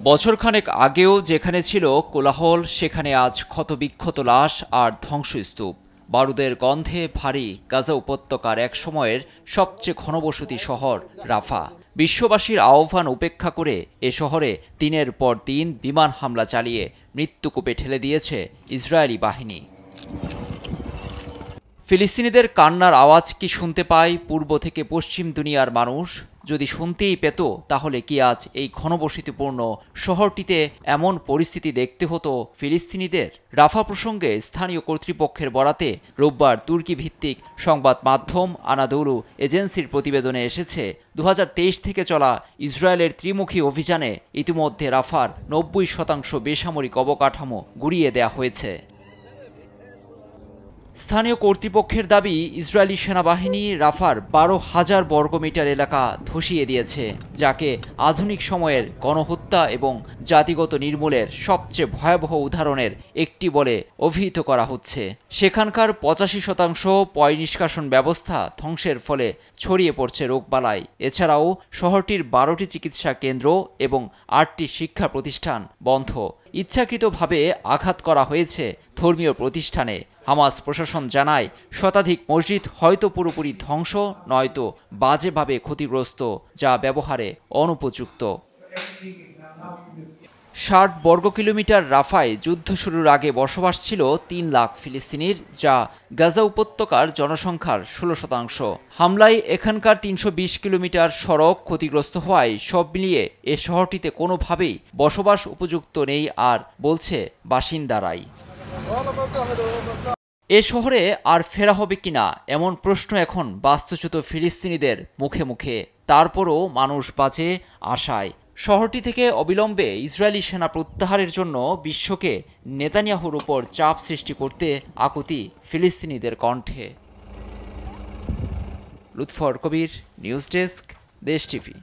বছরখানেক আগেও যেখানে ছিল কোলাহল, সেখানে আজ ক্ষতবিক্ষত লাশ আর ধ্বংসস্তূপ। বারুদের গন্ধে ভারী গাজা উপত্যকার এক সময়ের সবচেয়ে ঘনবসতি শহর রাফা। বিশ্ববাসীর আহ্বান উপেক্ষা করে এ শহরে দিনের পর দিন বিমান হামলা চালিয়ে মৃত্যুকূপে ঠেলে দিয়েছে ইসরায়েলি বাহিনী। ফিলিস্তিনিদের কান্নার আওয়াজ কি শুনতে পায় পূর্ব থেকে পশ্চিম দুনিয়ার মানুষ? যদি শুনতেই পেত, তাহলে কি আজ এই ঘনবসতিপূর্ণ শহরটিতে এমন পরিস্থিতি দেখতে হতো ফিলিস্তিনিদের? রাফা প্রসঙ্গে স্থানীয় কর্তৃপক্ষের বরাতে রোববার তুর্কি ভিত্তিক সংবাদ মাধ্যম আনাদোলু এজেন্সির প্রতিবেদনে এসেছে, 2023 থেকে চলা ইসরায়েলের ত্রিমুখী অভিযানে ইতিমধ্যে রাফার 90% বেসামরিক অবকাঠামো গুঁড়িয়ে দেয়া হয়েছে। স্থানীয় কর্তৃপক্ষের দাবি, ইসরায়েলি সেনাবাহিনী রাফার 12,000 বর্গমিটার এলাকা ধসিয়ে দিয়েছে, যাকে আধুনিক সময়ের গণহত্যা এবং জাতিগত নির্মূলের সবচেয়ে ভয়াবহ উদাহরণের একটি বলে অভিহিত করা হচ্ছে। সেখানকার 85% পয় নিষ্কাশন ব্যবস্থা ধ্বংসের ফলে ছড়িয়ে পড়ছে রোগবালাই। এছাড়াও শহরটির 12টি চিকিৎসা কেন্দ্র এবং 8টি শিক্ষা প্রতিষ্ঠান বন্ধ। ইচ্ছাকৃতভাবে আঘাত করা হয়েছে ধর্মীয় প্রতিষ্ঠানে। হামাস প্রশাসন জানায়, শতাধিক মসজিদ হয়তো পুরোপুরি ধ্বংস, নয়তো বাজেভাবে ক্ষতিগ্রস্ত, যা ব্যবহারে অনুপযুক্ত। 60 বর্গ কিলোমিটার রাফায় যুদ্ধ শুরুর আগে বসবাস ছিল 3 লাখ ফিলিস্তিনির, যা গাজা উপত্যকার জনসংখ্যার 16%। হামলায় এখানকার 320 কিলোমিটার সড়ক ক্ষতিগ্রস্ত হওয়ায় সব মিলিয়ে এ শহরটিতে কোনোভাবেই বসবাস উপযুক্ত নেই আর বলছে বাসিন্দারাই। এ শহরে আর ফেরা হবে কিনা এমন প্রশ্ন এখন বাস্তুচ্যুত ফিলিস্তিনিদের মুখে মুখে। তারপরও মানুষ বাঁচে আশায়। শহরটি থেকে অবিলম্বে ইসরায়েলি সেনা প্রত্যাহারের জন্য বিশ্বকে নেতানিয়াহুর উপর চাপ সৃষ্টি করতে আকুতি ফিলিস্তিনিদের কণ্ঠে। লুৎফর কবির, নিউজ ডেস্ক, দেশ টিভি।